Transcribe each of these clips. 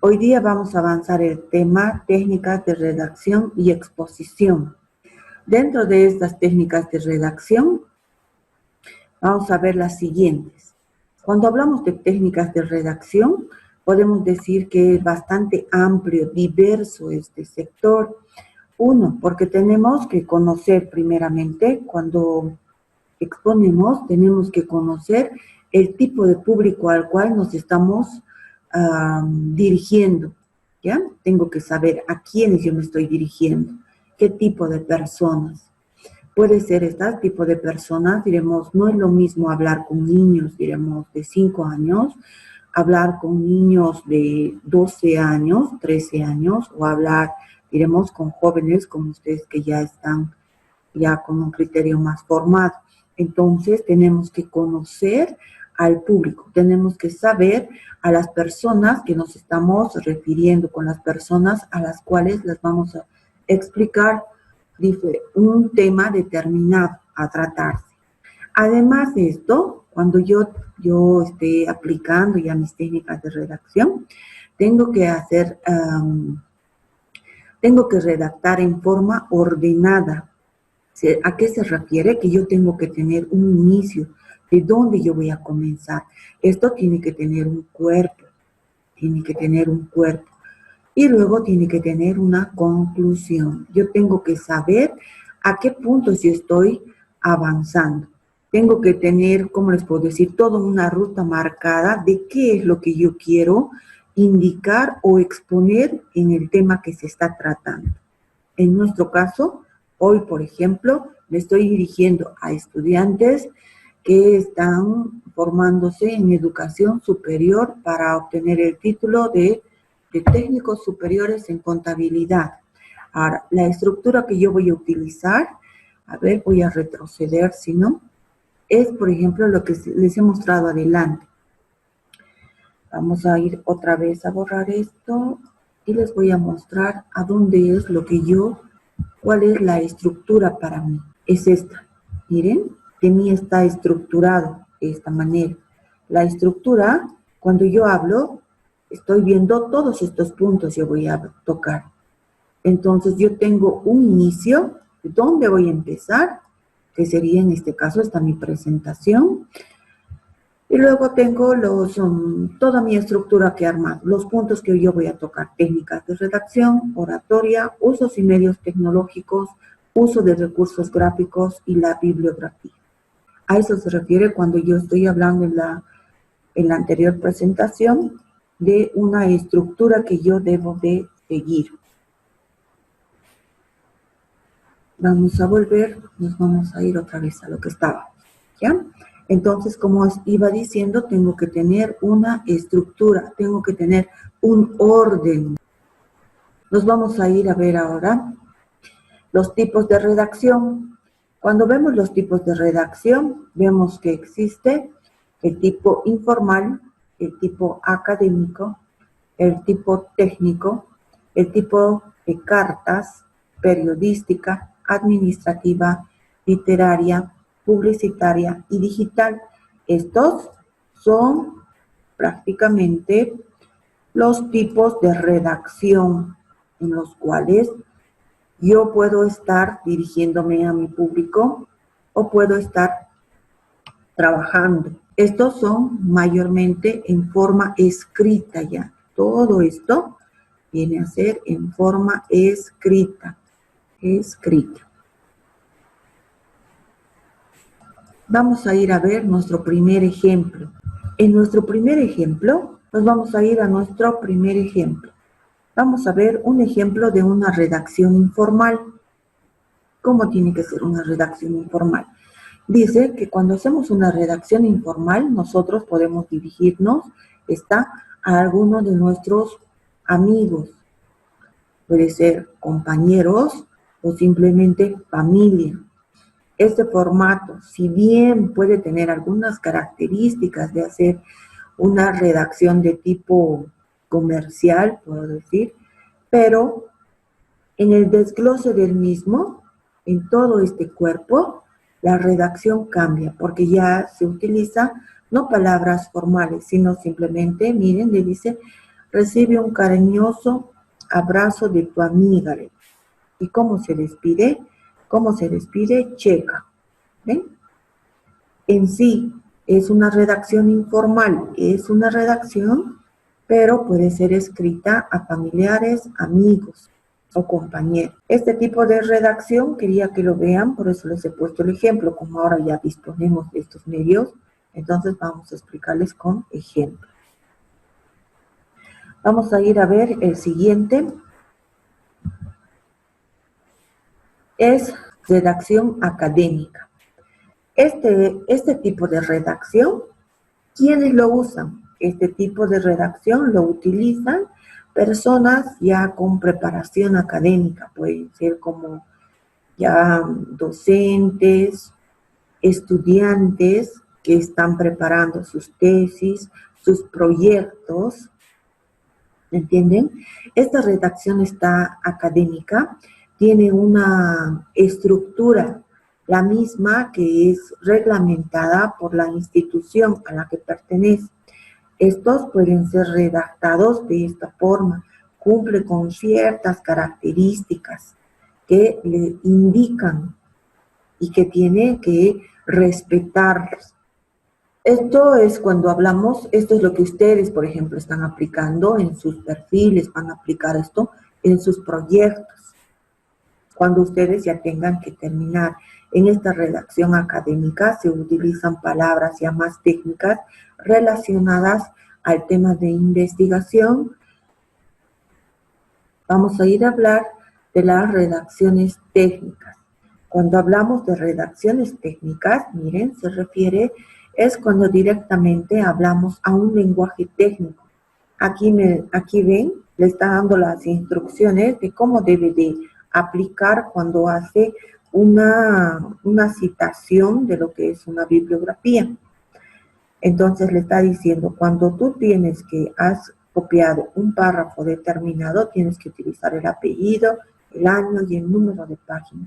Hoy día vamos a avanzar el tema técnicas de redacción y exposición. Dentro de estas técnicas de redacción, vamos a ver las siguientes. Cuando hablamos de técnicas de redacción, podemos decir que es bastante amplio, diverso este sector. Uno, porque tenemos que conocer primeramente, cuando exponemos, tenemos que conocer el tipo de público al cual nos estamos dirigiendo, ¿ya? Tengo que saber a quiénes yo me estoy dirigiendo, qué tipo de personas. Puede ser este tipo de personas, diremos, no es lo mismo hablar con niños, diremos, de 5 años, hablar con niños de 12 años, 13 años, o hablar, diremos, con jóvenes como ustedes que ya están ya con un criterio más formado. Entonces, tenemos que conocer al público, tenemos que saber a las personas que nos estamos refiriendo, con las personas a las cuales les vamos a explicar un tema determinado a tratarse. Además de esto, cuando yo esté aplicando ya mis técnicas de redacción, tengo que redactar en forma ordenada. ¿A qué se refiere? Que yo tengo que tener un inicio, de dónde yo voy a comenzar. Esto tiene que tener un cuerpo, y luego tiene que tener una conclusión. Yo tengo que saber a qué puntos yo estoy avanzando. Tengo que tener, ¿cómo les puedo decir? Toda una ruta marcada de qué es lo que yo quiero indicar o exponer en el tema que se está tratando. En nuestro caso, hoy, por ejemplo, me estoy dirigiendo a estudiantes que están formándose en educación superior para obtener el título de técnicos superiores en contabilidad. Ahora, la estructura que yo voy a utilizar, a ver, voy a retroceder, si no, es, por ejemplo, lo que les he mostrado adelante. Vamos a ir otra vez a borrar esto y les voy a mostrar a dónde es lo que cuál es la estructura para mí. Es esta. Miren, de mí está estructurado de esta manera. La estructura, cuando yo hablo, estoy viendo todos estos puntos yo voy a tocar. Entonces yo tengo un inicio, de dónde voy a empezar, que sería en este caso, está mi presentación. Y luego tengo toda mi estructura que he armado, los puntos que yo voy a tocar, técnicas de redacción, oratoria, usos y medios tecnológicos, uso de recursos gráficos y la bibliografía. A eso se refiere cuando yo estoy hablando en la anterior presentación de una estructura que yo debo de seguir. Vamos a volver, nos vamos a ir otra vez a lo que estaba, ¿ya? Entonces, como os iba diciendo, tengo que tener una estructura, tengo que tener un orden. Nos vamos a ir a ver ahora los tipos de redacción. Cuando vemos los tipos de redacción, vemos que existe el tipo informal, el tipo académico, el tipo técnico, el tipo de cartas, periodística, administrativa, literaria, publicitaria y digital. Estos son prácticamente los tipos de redacción en los cuales yo puedo estar dirigiéndome a mi público o puedo estar trabajando. Estos son mayormente en forma escrita ya. Todo esto viene a ser en forma escrita. Vamos a ir a ver nuestro primer ejemplo. En nuestro primer ejemplo, nos vamos a ir a nuestro primer ejemplo. Vamos a ver un ejemplo de una redacción informal. ¿Cómo tiene que ser una redacción informal? Dice que cuando hacemos una redacción informal, nosotros podemos dirigirnos a alguno de nuestros amigos. Puede ser compañeros o simplemente familia. Este formato, si bien puede tener algunas características de hacer una redacción de tipo comercial, puedo decir, pero en el desglose del mismo, en todo este cuerpo, la redacción cambia, porque ya se utiliza no palabras formales, sino simplemente, miren, le dice Recibe un cariñoso abrazo de tu amiga. ¿Y cómo se despide? ¿Cómo se despide? Checa. ¿Ven? En sí es una redacción informal, es una redacción, pero puede ser escrita a familiares, amigos o compañeros. Este tipo de redacción quería que lo vean, por eso les he puesto el ejemplo. Como ahora ya disponemos de estos medios, entonces vamos a explicarles con ejemplo. Vamos a ir a ver el siguiente. Es redacción académica. Este tipo de redacción, ¿quiénes lo usan? Este tipo de redacción lo utilizan personas ya con preparación académica, pueden ser como ya docentes, estudiantes que están preparando sus tesis, sus proyectos, ¿entienden? Esta redacción está académica, tiene una estructura, la misma que es reglamentada por la institución a la que pertenece. Estos pueden ser redactados de esta forma, cumple con ciertas características que le indican y que tiene que respetarlos. Esto es cuando hablamos, esto es lo que ustedes, por ejemplo, están aplicando en sus perfiles, van a aplicar esto en sus proyectos, cuando ustedes ya tengan que terminar. En esta redacción académica se utilizan palabras ya más técnicas relacionadas al tema de investigación. Vamos a ir a hablar de las redacciones técnicas. Cuando hablamos de redacciones técnicas, miren, se refiere, es cuando directamente hablamos a un lenguaje técnico. Aquí ven, le está dando las instrucciones de cómo debe de aplicar cuando hace una citación de lo que es una bibliografía. Entonces le está diciendo, cuando tú tienes que has copiado un párrafo determinado, tienes que utilizar el apellido, el año y el número de página.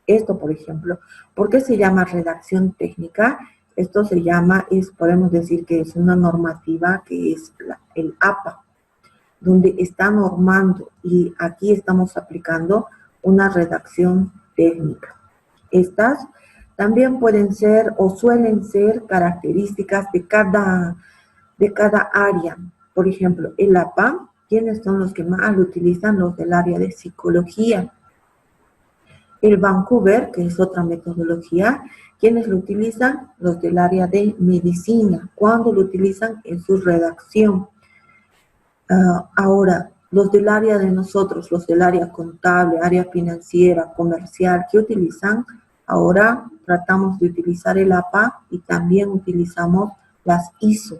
Esto, por ejemplo, ¿por qué se llama redacción técnica? Esto se llama, podemos decir que es una normativa que es el APA, donde está normando, y aquí estamos aplicando una redacción técnica. Estas también pueden ser o suelen ser características de cada área. Por ejemplo, el APA, ¿quiénes son los que más lo utilizan? Los del área de psicología. El Vancouver, que es otra metodología, ¿quiénes lo utilizan? Los del área de medicina. ¿Cuándo lo utilizan? En su redacción. Ahora, los del área de nosotros, los del área contable, área financiera, comercial, ¿qué utilizan? Ahora tratamos de utilizar el APA y también utilizamos las ISO.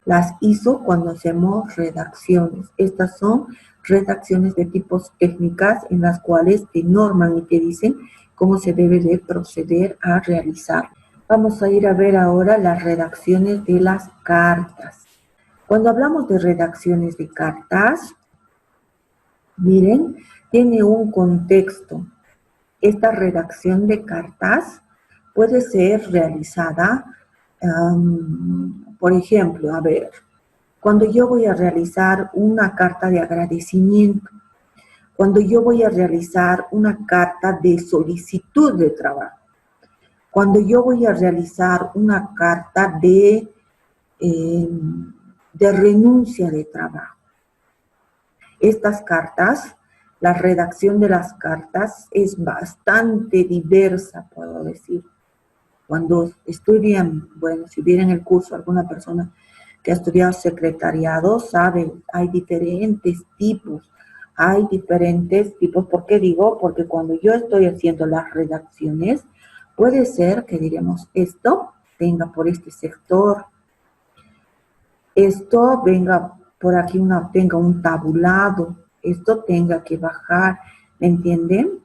Las ISO cuando hacemos redacciones. Estas son redacciones de tipos técnicas en las cuales te norman y te dicen cómo se debe de proceder a realizar. Vamos a ir a ver ahora las redacciones de las cartas. Cuando hablamos de redacciones de cartas, miren, tiene un contexto. Esta redacción de cartas puede ser realizada, por ejemplo, a ver, cuando yo voy a realizar una carta de agradecimiento, cuando yo voy a realizar una carta de solicitud de trabajo, cuando yo voy a realizar una carta de renuncia de trabajo. Estas cartas, la redacción de las cartas es bastante diversa, puedo decir. Cuando estudian, bueno, si hubiera en el curso alguna persona que ha estudiado secretariado, sabe, hay diferentes tipos. ¿Por qué digo? Porque cuando yo estoy haciendo las redacciones, puede ser que diremos, esto venga por este sector, esto venga por aquí, tenga un tabulado, esto tenga que bajar, ¿me entienden?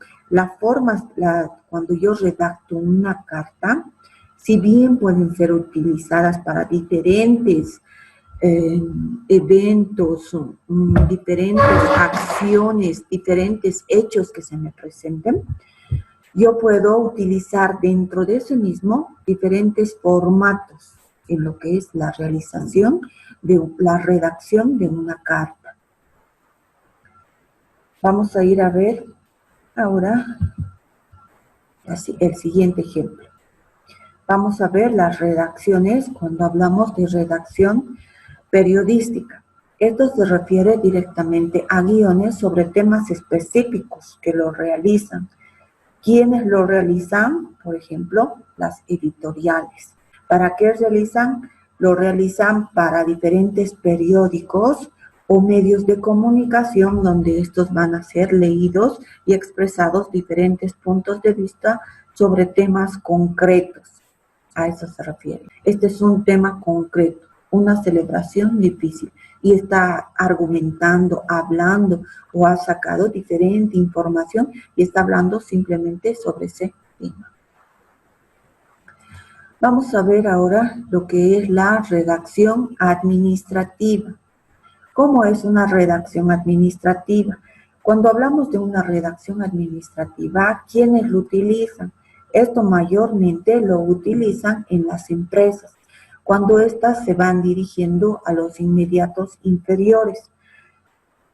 Cuando yo redacto una carta, si bien pueden ser utilizadas para diferentes eventos, diferentes acciones, diferentes hechos que se me presenten, yo puedo utilizar dentro de ese mismo diferentes formatos en lo que es la realización de la redacción de una carta. Vamos a ir a ver ahora así, el siguiente ejemplo. Vamos a ver las redacciones cuando hablamos de redacción periodística. Esto se refiere directamente a guiones sobre temas específicos que lo realizan. ¿Quiénes lo realizan? Por ejemplo, las editoriales. ¿Para qué realizan? Lo realizan para diferentes periódicos o medios de comunicación donde estos van a ser leídos y expresados diferentes puntos de vista sobre temas concretos. A eso se refiere. Este es un tema concreto, una celebración difícil y está argumentando, hablando o ha sacado diferente información y está hablando simplemente sobre ese tema. Vamos a ver ahora lo que es la redacción administrativa. ¿Cómo es una redacción administrativa? Cuando hablamos de una redacción administrativa, ¿quiénes lo utilizan? Esto mayormente lo utilizan en las empresas, cuando éstas se van dirigiendo a los inmediatos inferiores,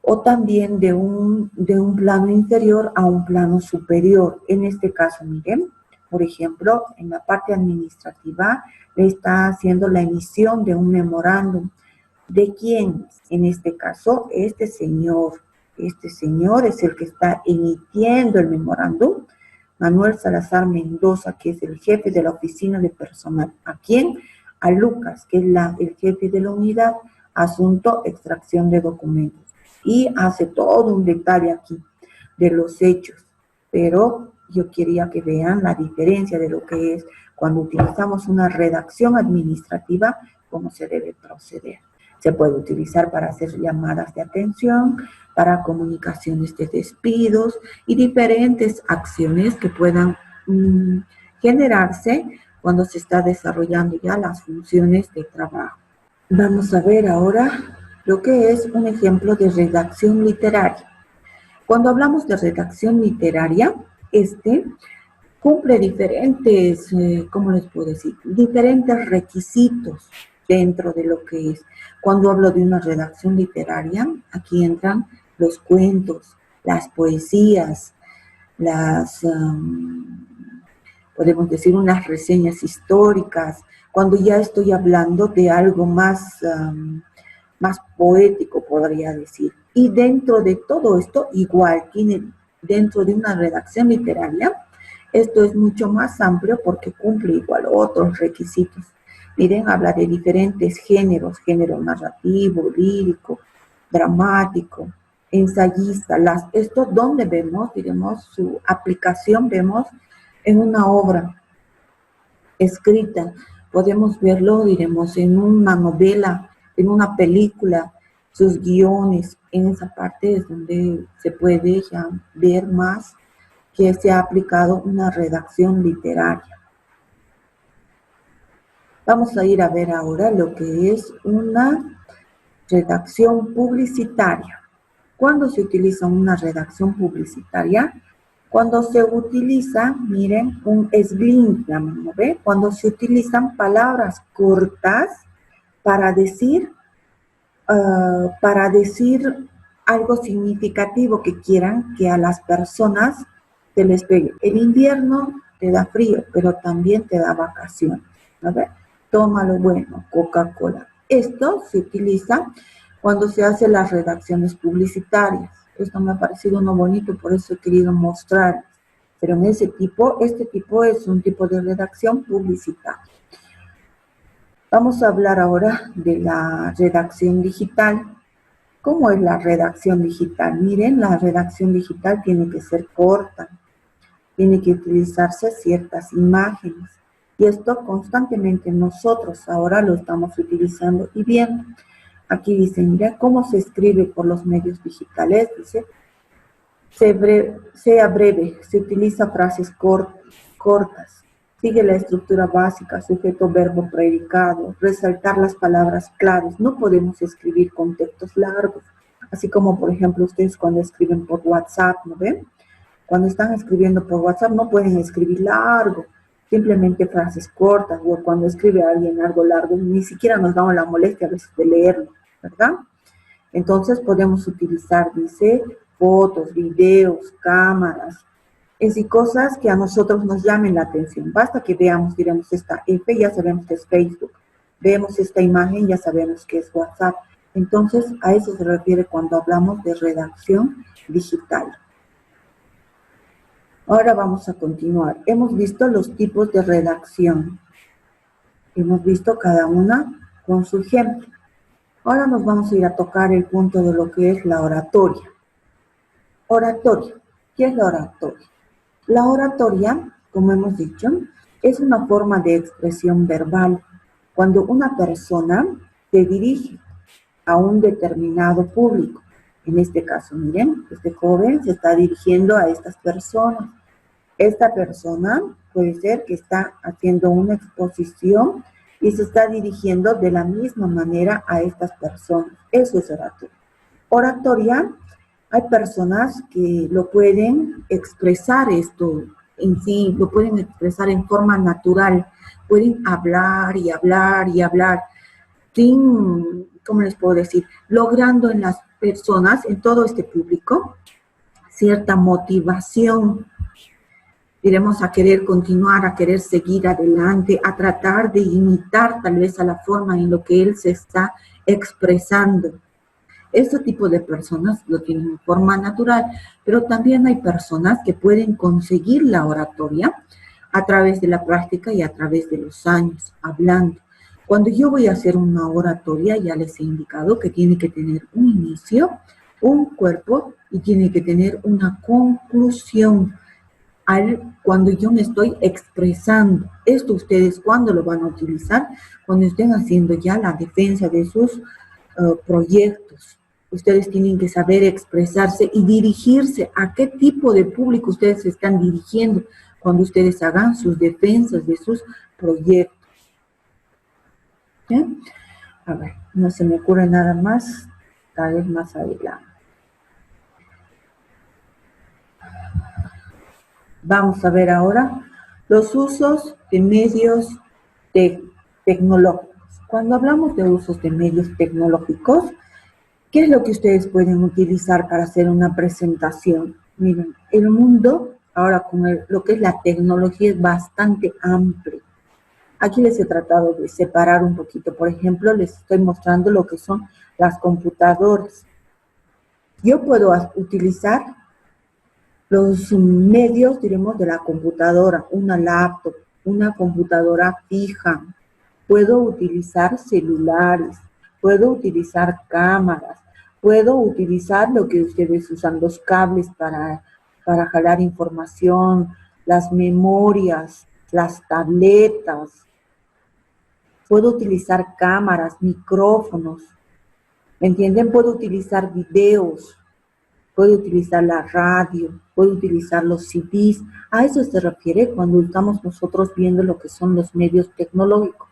o también de un plano inferior a un plano superior. En este caso, miren, por ejemplo, en la parte administrativa le está haciendo la emisión de un memorándum. ¿De quién? En este caso, este señor. Este señor es el que está emitiendo el memorándum. Manuel Salazar Mendoza, que es el jefe de la oficina de personal. ¿A quién? A Lucas, que es el jefe de la unidad, asunto, extracción de documentos. Y hace todo un detalle aquí de los hechos. Pero yo quería que vean la diferencia de lo que es cuando utilizamos una redacción administrativa, cómo se debe proceder. Se puede utilizar para hacer llamadas de atención, para comunicaciones de despidos y diferentes acciones que puedan generarse cuando se está desarrollando ya las funciones de trabajo. Vamos a ver ahora lo que es un ejemplo de redacción literaria. Cuando hablamos de redacción literaria, cumple diferentes, ¿cómo les puedo decir? Diferentes requisitos dentro de lo que es. Cuando hablo de una redacción literaria, aquí entran los cuentos, las poesías, podemos decir unas reseñas históricas. Cuando ya estoy hablando de algo más poético, podría decir. Y dentro de todo esto, igual tiene dentro de una redacción literaria, esto es mucho más amplio porque cumple igual otros requisitos. Miren, habla de diferentes géneros, género narrativo, lírico, dramático, ensayista. Esto donde vemos, diremos, su aplicación, vemos en una obra escrita. Podemos verlo, diremos, en una novela, en una película, sus guiones. En esa parte es donde se puede ya ver más que se ha aplicado una redacción literaria. Vamos a ir a ver ahora lo que es una redacción publicitaria. ¿Cuándo se utiliza una redacción publicitaria? Cuando se utiliza, miren, un slang, ¿no ve? Cuando se utilizan palabras cortas para decir algo significativo que quieran que a las personas se les pegue. El invierno te da frío, pero también te da vacaciones, ¿no ve? Toma lo bueno, Coca-Cola. Esto se utiliza cuando se hacen las redacciones publicitarias. Esto me ha parecido uno bonito, por eso he querido mostrar. Pero en este tipo es un tipo de redacción publicitaria. Vamos a hablar ahora de la redacción digital. ¿Cómo es la redacción digital? Miren, la redacción digital tiene que ser corta, tiene que utilizarse ciertas imágenes. Y esto constantemente nosotros ahora lo estamos utilizando y viendo. Aquí dice, mira cómo se escribe por los medios digitales, dice, sea breve, se utiliza frases cortas, sigue la estructura básica, sujeto, verbo, predicado, resaltar las palabras claves. No podemos escribir con textos largos, así como, por ejemplo, ustedes cuando escriben por WhatsApp, ¿no ven? Cuando están escribiendo por WhatsApp no pueden escribir largo, simplemente frases cortas, o cuando escribe alguien algo largo, ni siquiera nos damos la molestia a veces de leerlo, ¿verdad? Entonces podemos utilizar, dice, fotos, videos, cámaras, es decir, cosas que a nosotros nos llamen la atención. Basta que veamos, diremos, esta F, ya sabemos que es Facebook. Vemos esta imagen, ya sabemos que es WhatsApp. Entonces, a eso se refiere cuando hablamos de redacción digital. Ahora vamos a continuar. Hemos visto los tipos de redacción. Hemos visto cada una con su ejemplo. Ahora nos vamos a ir a tocar el punto de lo que es la oratoria. Oratoria. ¿Qué es la oratoria? La oratoria, como hemos dicho, es una forma de expresión verbal cuando una persona se dirige a un determinado público. En este caso, miren, este joven se está dirigiendo a estas personas. Esta persona puede ser que está haciendo una exposición y se está dirigiendo de la misma manera a estas personas. Eso es oratoria. Oratoria, hay personas que lo pueden expresar esto en sí, lo pueden expresar en forma natural. Pueden hablar y hablar y hablar sin, ¿cómo les puedo decir? Logrando en las personas, en todo este público, cierta motivación. Iremos a querer continuar, a querer seguir adelante, a tratar de imitar tal vez a la forma en lo que él se está expresando. Este tipo de personas lo tienen en forma natural, pero también hay personas que pueden conseguir la oratoria a través de la práctica y a través de los años, hablando. Cuando yo voy a hacer una oratoria, ya les he indicado que tiene que tener un inicio, un cuerpo y tiene que tener una conclusión. Cuando yo me estoy expresando. Esto ustedes, ¿cuándo lo van a utilizar? Cuando estén haciendo ya la defensa de sus proyectos. Ustedes tienen que saber expresarse y dirigirse a qué tipo de público ustedes se están dirigiendo cuando ustedes hagan sus defensas de sus proyectos. ¿Sí? A ver, no se me ocurre nada más, tal vez más adelante. Vamos a ver ahora los usos de medios tecnológicos. Cuando hablamos de usos de medios tecnológicos, ¿qué es lo que ustedes pueden utilizar para hacer una presentación? Miren, el mundo ahora con lo que es la tecnología es bastante amplio. Aquí les he tratado de separar un poquito. Por ejemplo, les estoy mostrando lo que son las computadoras. Yo puedo utilizar los medios, diremos, de la computadora, una laptop, una computadora fija. Puedo utilizar celulares, puedo utilizar cámaras, puedo utilizar lo que ustedes usan, los cables para jalar información, las memorias, las tabletas. Puedo utilizar cámaras, micrófonos, ¿me entienden? Puedo utilizar videos. Puedo utilizar la radio, puedo utilizar los CDs. A eso se refiere cuando estamos nosotros viendo lo que son los medios tecnológicos.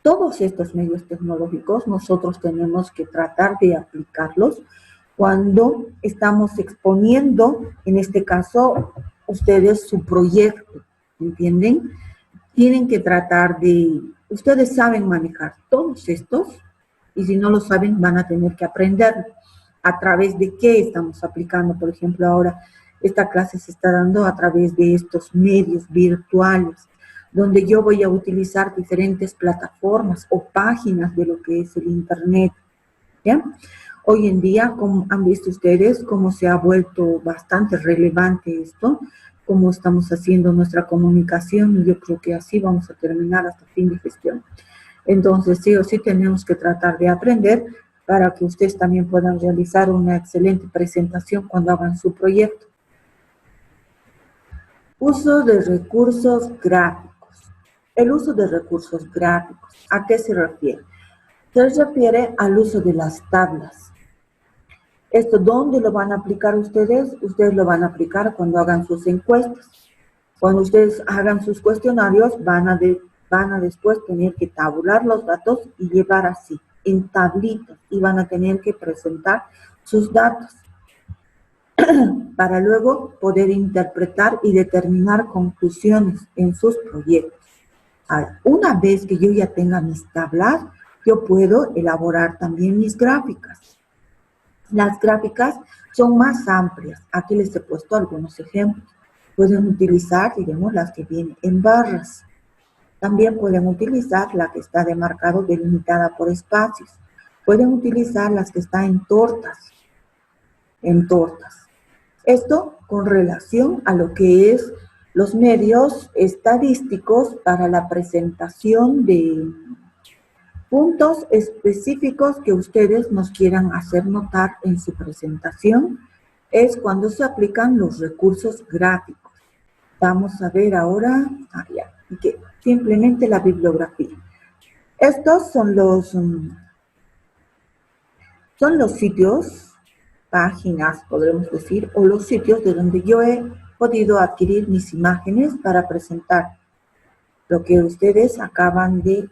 Todos estos medios tecnológicos nosotros tenemos que tratar de aplicarlos cuando estamos exponiendo, en este caso, ustedes su proyecto, ¿entienden? Tienen que tratar de, ustedes saben manejar todos estos y si no lo saben van a tener que aprenderlo. ¿A través de qué estamos aplicando? Por ejemplo, ahora esta clase se está dando a través de estos medios virtuales, donde yo voy a utilizar diferentes plataformas o páginas de lo que es el Internet. ¿Ya? Hoy en día, como han visto ustedes, cómo se ha vuelto bastante relevante esto, cómo estamos haciendo nuestra comunicación, y yo creo que así vamos a terminar hasta fin de gestión. Entonces, sí o sí tenemos que tratar de aprender para que ustedes también puedan realizar una excelente presentación cuando hagan su proyecto. Uso de recursos gráficos. El uso de recursos gráficos, ¿a qué se refiere? Se refiere al uso de las tablas. ¿Esto dónde lo van a aplicar ustedes? Ustedes lo van a aplicar cuando hagan sus encuestas. Cuando ustedes hagan sus cuestionarios, van a después tener que tabular los datos y llevar así, en tablitas, y van a tener que presentar sus datos para luego poder interpretar y determinar conclusiones en sus proyectos. Una vez que yo ya tenga mis tablas, yo puedo elaborar también mis gráficas. Las gráficas son más amplias. Aquí les he puesto algunos ejemplos. Pueden utilizar, digamos, las que vienen en barras. También pueden utilizar la que está demarcado, delimitada por espacios. Pueden utilizar las que están en tortas. Esto con relación a lo que es los medios estadísticos para la presentación de puntos específicos que ustedes nos quieran hacer notar en su presentación. Es cuando se aplican los recursos gráficos. Vamos a ver ahora, simplemente la bibliografía. Estos son los sitios, páginas, podremos decir, o los sitios de donde yo he podido adquirir mis imágenes para presentar lo que ustedes acaban de